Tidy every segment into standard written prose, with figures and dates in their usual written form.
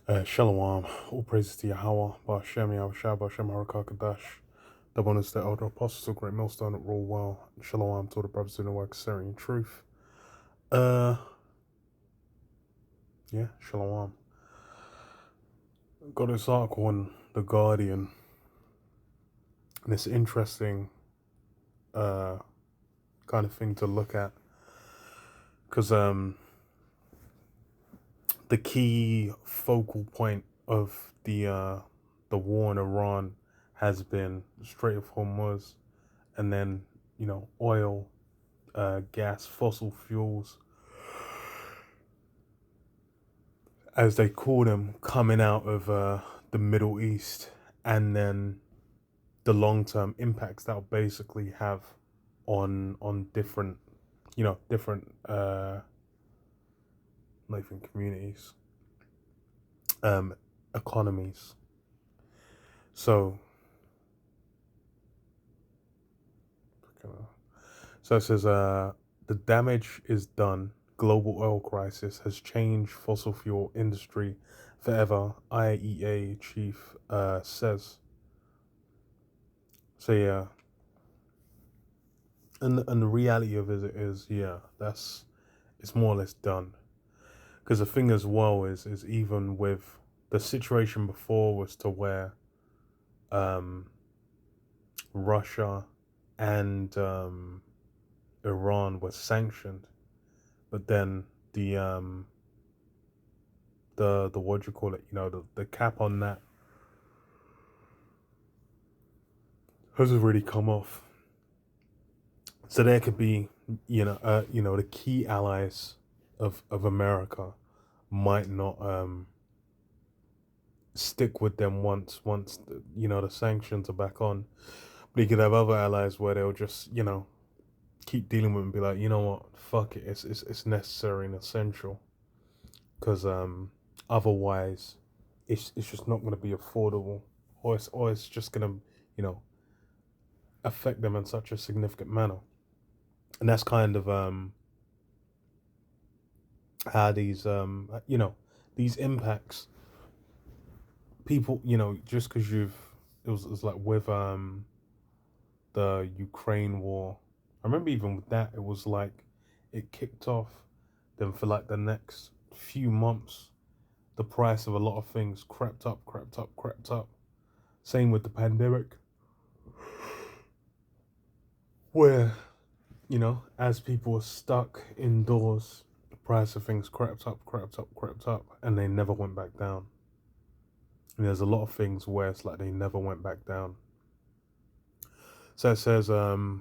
Shalom, all praises to Yahweh, Ba'ashem Yahushua, Ba'ashem Harakakadash, the bonus, the elder apostles of Great Millstone that rule well. Shalom to all the brothers in the work, in truth. Uh, yeah, Shalom. Got this article on The Guardian, and it's interesting, kind of thing to look at, because, the key focal point of the war in Iran has been Strait of Hormuz, and then oil, gas, fossil fuels, as they call them, coming out of the Middle East, and then the long-term impacts that'll basically have on different different living communities, um, economies. So it says the damage is done. Global oil crisis has changed fossil fuel industry forever, IEA chief says. So yeah, and the reality of it is, yeah, it's more or less done. Because the thing as well is even with the situation before was to where um, Russia and Iran were sanctioned, but then the what do you call it? The cap on that hasn't really come off. So there could be, the key allies of America might not stick with them once the sanctions are back on. But you could have other allies where they'll just keep dealing with it and be like, you know what, fuck it, it's necessary and essential, because otherwise it's just not going to be affordable, or it's just going to affect them in such a significant manner. And that's kind of how these impacts people, just because it was like with the Ukraine war. I remember even with that, it was like it kicked off, then for like the next few months the price of a lot of things crept up, crept up, crept up. Same with the pandemic, where as people were stuck indoors, the price of things crept up, crept up, crept up, and they never went back down. And there's a lot of things where it's like they never went back down. So it says the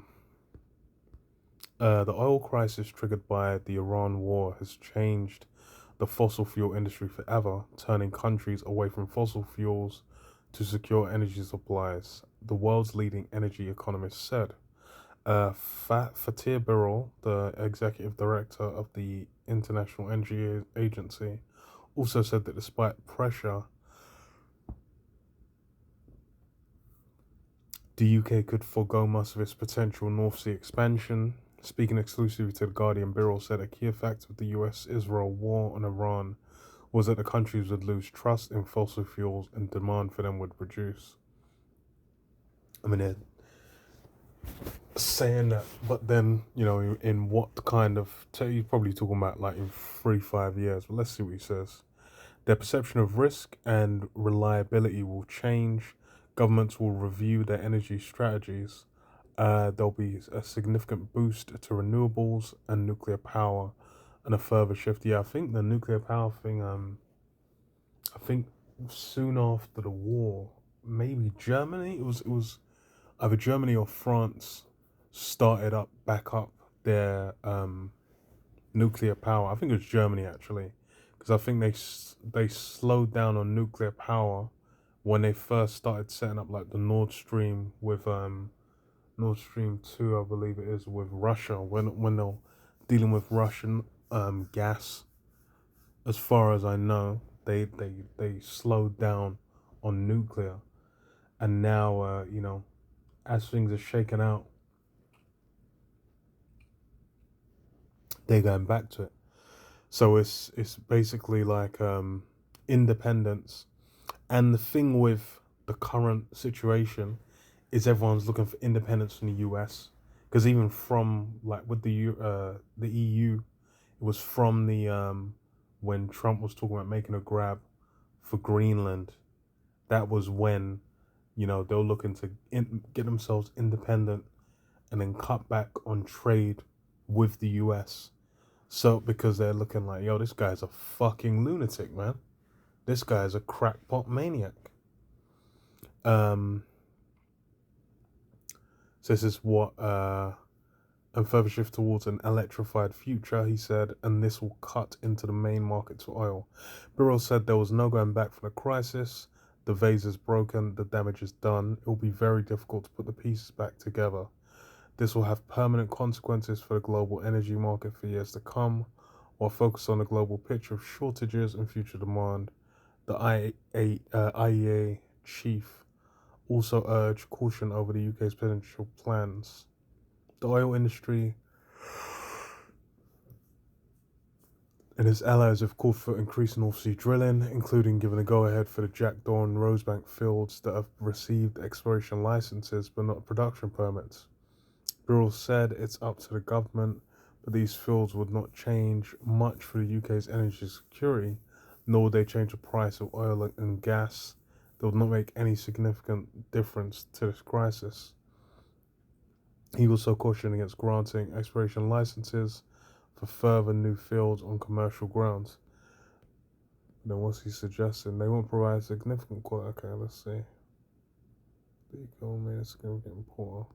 oil crisis triggered by the Iran war has changed the fossil fuel industry forever, turning countries away from fossil fuels to secure energy supplies, the world's leading energy economist said. Fatih Birol, the executive director of the International Energy Agency, also said that despite pressure, the UK could forego most of its potential North Sea expansion. Speaking exclusively to The Guardian, Birol said a key effect of the US-Israel war on Iran was that the countries would lose trust in fossil fuels and demand for them would reduce. I mean, they're saying that, but then, in what kind of, he's probably talking about like in 3-5 years, but let's see what he says. Their perception of risk and reliability will change. Governments will review their energy strategies. There'll be a significant boost to renewables and nuclear power, and a further shift. Yeah, I think the nuclear power thing. I think soon after the war, maybe Germany. It was either Germany or France started back up their nuclear power. I think it was Germany actually, because I think they slowed down on nuclear power when they first started setting up like the Nord Stream with Nord Stream 2, I believe it is, with Russia, when they're dealing with Russian gas. As far as I know, they slowed down on nuclear, and now as things are shaken out, they're going back to it. So it's basically like independence. And the thing with the current situation is everyone's looking for independence from the US, because even from like with the EU, it was from the when Trump was talking about making a grab for Greenland. That was when they were looking to get themselves independent and then cut back on trade with the US. So because they're looking like, yo, this guy's a fucking lunatic, man. This guy's a crackpot maniac. Um, so this is what and further shift towards an electrified future, he said, and this will cut into the main markets for oil. Birol said there was no going back from the crisis. The vase is broken, the damage is done. It will be very difficult to put the pieces back together. This will have permanent consequences for the global energy market for years to come. While focused on the global picture of shortages and future demand, the IEA chief also urged caution over the UK's potential plans. The oil industry and its allies have called for increased North Sea drilling, including giving the go-ahead for the Jackdaw and Rosebank fields that have received exploration licenses but not production permits. Birol said it's up to the government, but these fields would not change much for the UK's energy security, nor would they change the price of oil and gas. They would not make any significant difference to this crisis. He also cautioned against granting exploration licenses for further new fields on commercial grounds. Then what's he suggesting? They won't provide significant quality. Okay, let's see. The economy is significant poor.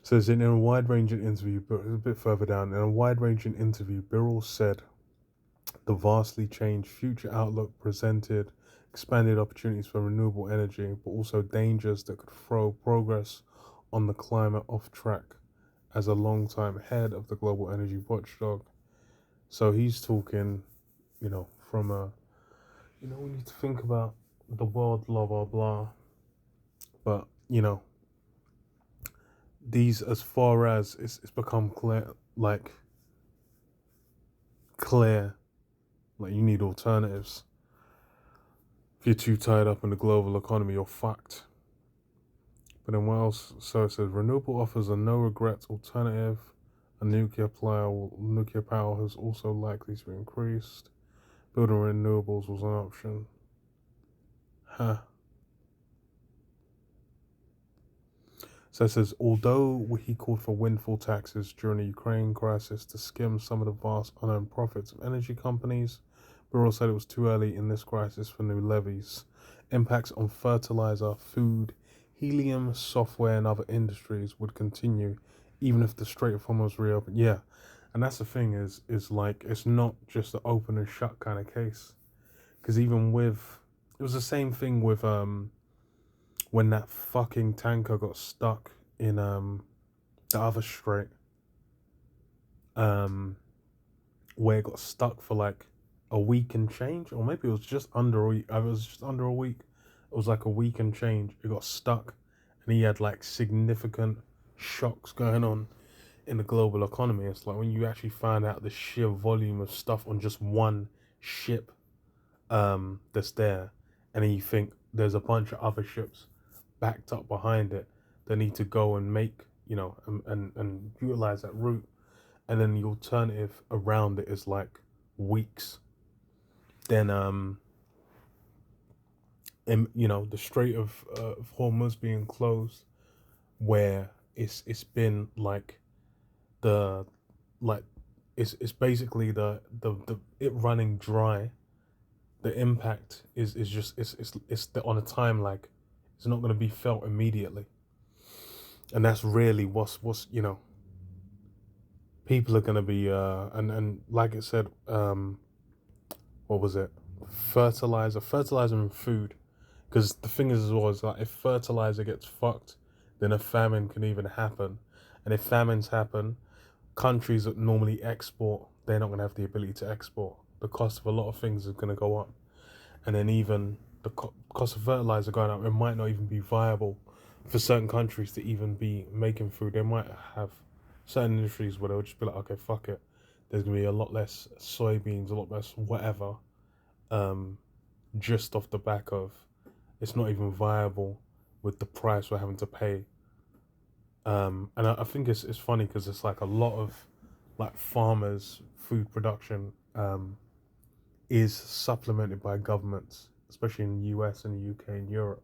Says in a wide-ranging interview, but a bit further down, in a wide-ranging interview, Birol said the vastly changed future outlook presented expanded opportunities for renewable energy, but also dangers that could throw progress on the climate off track. As a long-time head of the global energy watchdog, so he's talking, from a, we need to think about the world, blah blah blah. But these, as far as it's become clear, like you need alternatives. If you're too tied up in the global economy, you're fucked. But then what else? So it says renewable offers a no regrets alternative. A nuclear power has also likely to be increased. Building renewables was an option. Huh. So it says, although he called for windfall taxes during the Ukraine crisis to skim some of the vast unearned profits of energy companies, Birol said it was too early in this crisis for new levies. Impacts on fertilizer, food, helium, software, and other industries would continue even if the Strait of Hormuz reopened. Yeah, and that's the thing is like it's not just an open and shut kind of case, because even with it was the same thing with when that fucking tanker got stuck in the other strait, where it got stuck for like a week and change, or maybe it was just under a week. It was just under a week. It was like a week and change. It got stuck, and he had like significant shocks going on in the global economy. It's like when you actually find out the sheer volume of stuff on just one ship that's there, and then you think there's a bunch of other ships backed up behind it that need to go and make, and utilize that route, and then the alternative around it is like weeks. Then the Strait of Hormuz being closed, where it's been like the like it's basically the it running dry. The impact is just on a time lag. It's not going to be felt immediately, and that's really what's people are going to be and like it said, what was it, fertilizer and food, because the thing is as well is that if fertilizer gets fucked, then a famine can even happen, and if famines happen, countries that normally export, they're not going to have the ability to export. The cost of a lot of things is going to go up, and then even the cost of fertilizer going up, it might not even be viable for certain countries to even be making food. They might have certain industries where they'll just be like, okay, fuck it. There's gonna be a lot less soybeans, a lot less whatever, um, just off the back of it's not even viable with the price we're having to pay. And I think it's funny because it's like a lot of like farmers' food production is supplemented by governments, especially in the US and the UK and Europe,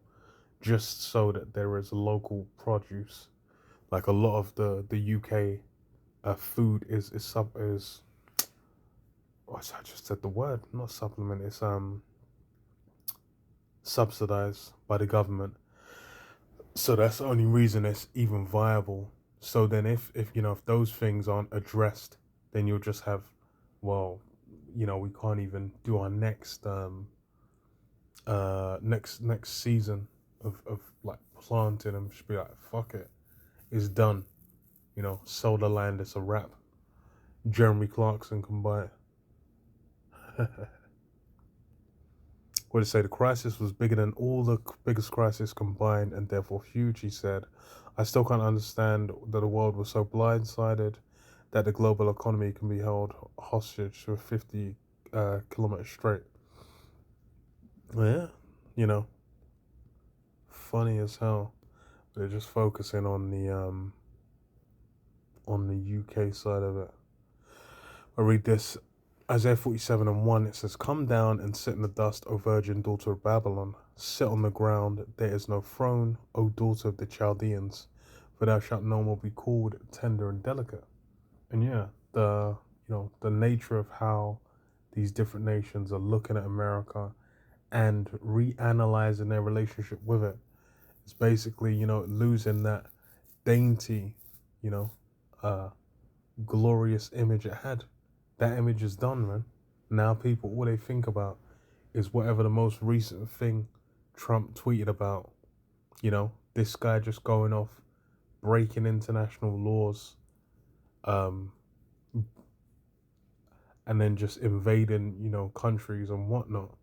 just so that there is local produce. Like a lot of the UK food is oh, I just said the word, not supplement. It's subsidized by the government. So that's the only reason it's even viable. So then if if those things aren't addressed, then you'll just have, well, we can't even do our next season of like planting and just be like, fuck it. It's done. Sold the land, it's a wrap. Jeremy Clarkson can buy it. What did he say? The crisis was bigger than all the biggest crises combined and therefore huge, he said. I still can't understand that the world was so blindsided that the global economy can be held hostage to a 50 kilometer straight. Yeah, you know, funny as hell. They're just focusing on the UK side of it. I read this Isaiah 47:1. It says, "Come down and sit in the dust, O virgin daughter of Babylon. Sit on the ground. There is no throne, O daughter of the Chaldeans, for thou shalt no more be called tender and delicate." And yeah, the nature of how these different nations are looking at America and reanalyzing their relationship with it. It's basically, losing that dainty, you know, uh, glorious image it had. That image is done, man. Now people, all they think about is whatever the most recent thing Trump tweeted about. This guy just going off, breaking international laws, um, and then just invading, countries and whatnot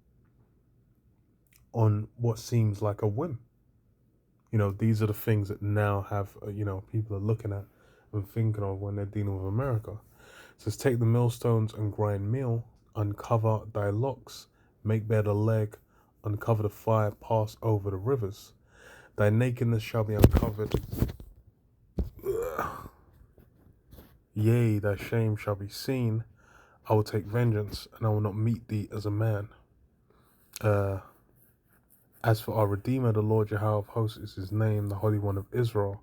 on what seems like a whim. These are the things that now have, people are looking at and thinking of when they're dealing with America. It says, take the millstones and grind meal, uncover thy locks, make bare the leg, uncover the fire, pass over the rivers. Thy nakedness shall be uncovered. Ugh. Yea, thy shame shall be seen. I will take vengeance, and I will not meet thee as a man. As for our Redeemer, the Lord Jehovah of hosts is his name, the Holy One of Israel.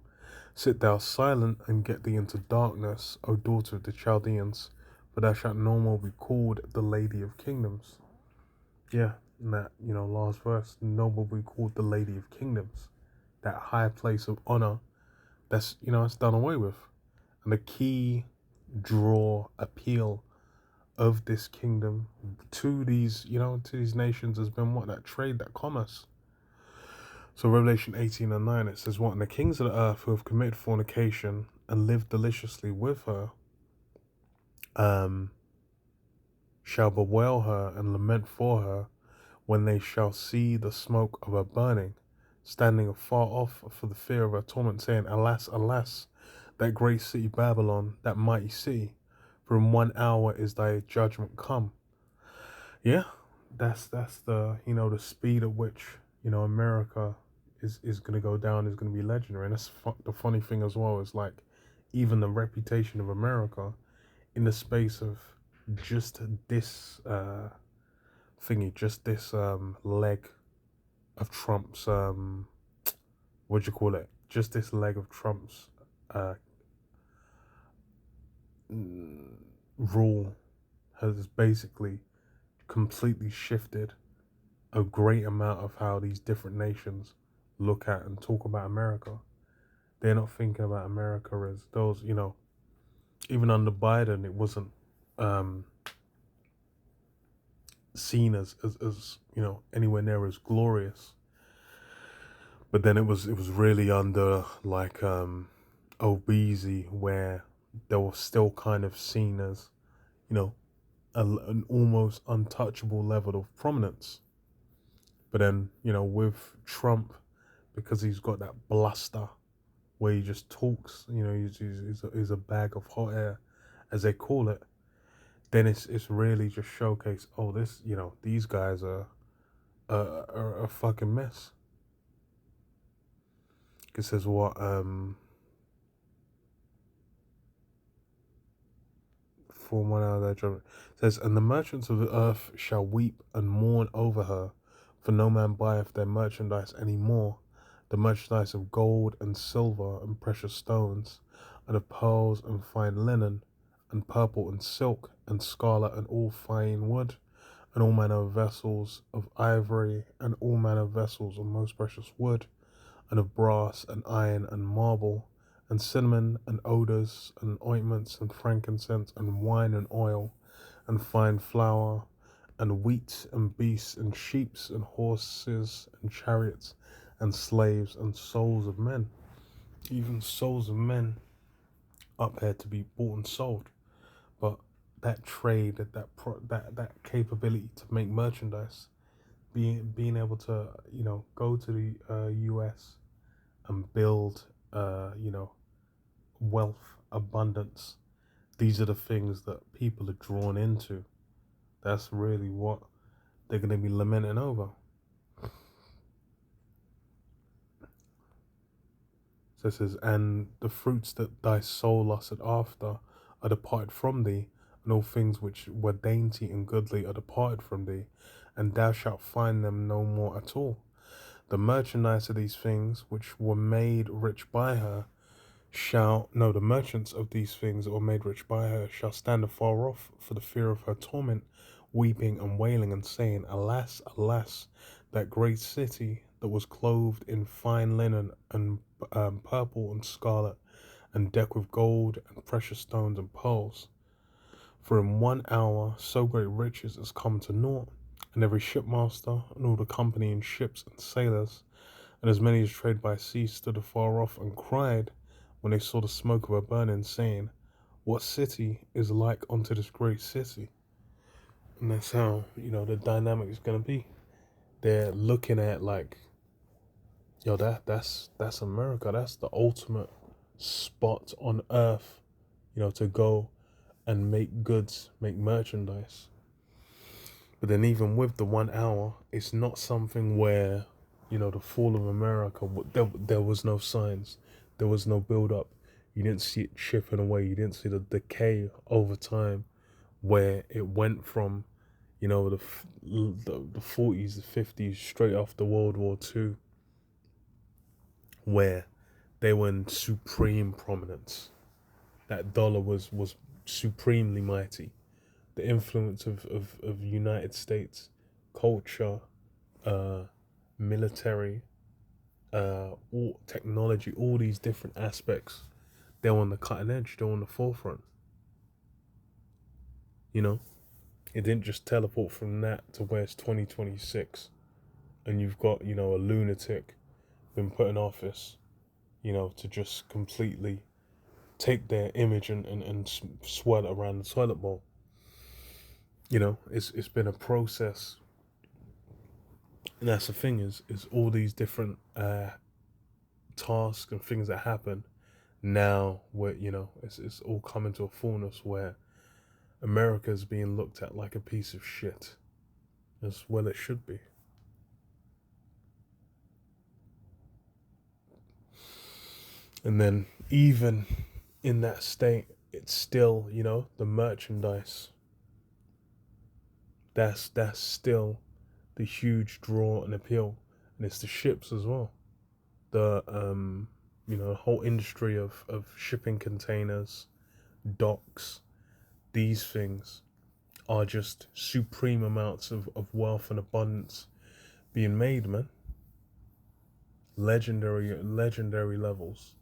Sit thou silent and get thee into darkness, O daughter of the Chaldeans, for thou shalt no more be called the Lady of Kingdoms. Yeah, and that, last verse, no more be called the Lady of Kingdoms. That high place of honor, it's done away with. And the key draw, appeal of this kingdom to these, to these nations has been what? That trade, that commerce. So Revelation 18:9, it says, what? And the kings of the earth who have committed fornication and lived deliciously with her shall bewail her and lament for her when they shall see the smoke of her burning, standing afar off for the fear of her torment, saying, Alas, alas, that great city Babylon, that mighty city, for in 1 hour is thy judgment come. Yeah, that's the the speed at which America is going to go down, is going to be legendary. And that's the funny thing as well, is like even the reputation of America in the space of just this leg of Trump's what do you call it? Just this leg of Trump's uh, rule has basically completely shifted a great amount of how these different nations look at and talk about America. They're not thinking about America as those, even under Biden, it wasn't seen as anywhere near as glorious. But then it was really under like Obeezy, where they were still kind of seen as, an almost untouchable level of prominence. But then, with Trump because he's got that bluster where he just talks. He's a bag of hot air, as they call it. Then it's really just showcase. Oh, this these guys are a fucking mess. It says what for 1 hour their judgment. It says, and the merchants of the earth shall weep and mourn over her, for no man buyeth their merchandise any more, the merchandise of gold and silver and precious stones, and of pearls and fine linen, and purple and silk and scarlet and all fine wood, and all manner of vessels of ivory, and all manner of vessels of most precious wood, and of brass and iron and marble, and cinnamon and odors and ointments and frankincense and wine and oil, and fine flour, and wheat and beasts and sheep and horses and chariots and slaves and souls of men. Even souls of men up here to be bought and sold. But that trade, that capability to make merchandise, being able to go to the US and build wealth, abundance. These are the things that people are drawn into. That's really what they're going to be lamenting over. So it says, and the fruits that thy soul lusted after are departed from thee, and all things which were dainty and goodly are departed from thee, and thou shalt find them no more at all. The merchandise of these things which were made rich by her the merchants of these things that were made rich by her shall stand afar off for the fear of her torment, weeping and wailing and saying, alas, alas, that great city that was clothed in fine linen and purple and scarlet, and decked with gold and precious stones and pearls. For in 1 hour so great riches is come to naught, and every shipmaster and all the company in ships and sailors, and as many as trade by sea stood afar off and cried, when they saw the smoke of her burning, saying, what city is like unto this great city? And that's how, the dynamic is going to be. They're looking at like, that's America. That's the ultimate spot on earth, to go and make goods, make merchandise. But then even with the 1 hour, it's not something where, the fall of America, there was no signs. There was no build up. You didn't see it chipping away. You didn't see the decay over time where it went from, the 40s, the 50s, straight after World War II, where they were in supreme prominence. That dollar was supremely mighty. The influence of United States culture, military, all technology, all these different aspects, they're on the cutting edge, they're on the forefront. It didn't just teleport from that to where it's 2026 and you've got, a lunatic been put in office, to just completely take their image and swirl it around the toilet bowl. It's been a process. And that's the thing is all these different tasks and things that happen now where, it's all coming to a fullness where America's being looked at like a piece of shit, as well it should be. And then even in that state, it's still, the merchandise. That's still the huge draw and appeal. And it's the ships as well. The whole industry of shipping containers, docks, these things are just supreme amounts of wealth and abundance being made, man. Legendary levels.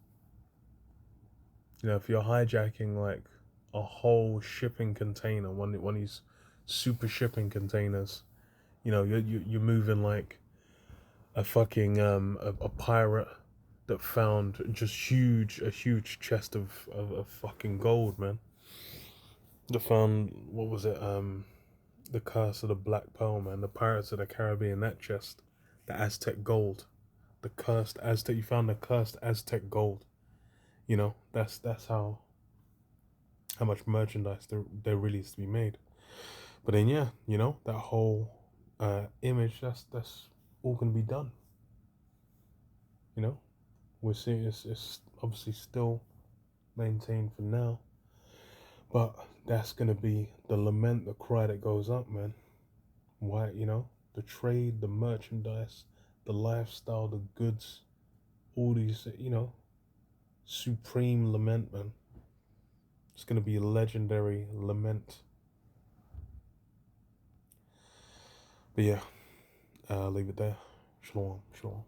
If you're hijacking like a whole shipping container, one of these super shipping containers, you're moving like a fucking a pirate that found just a huge chest of fucking gold, man. That found, what was it, the Curse of the Black Pearl, man, the Pirates of the Caribbean, that chest, the Aztec gold, the cursed Aztec. You found the cursed Aztec gold. You know, that's how much merchandise there really is to be made. But then yeah, you know, that whole image, that's all gonna be done. You know, we're seeing it's obviously still maintained for now, but that's gonna be the lament, the cry that goes up, man. Why, you know, the trade, the merchandise, the lifestyle, the goods, all these, you know, supreme lament, man. It's gonna be a legendary lament. But yeah, leave it there. Shalom, shalom.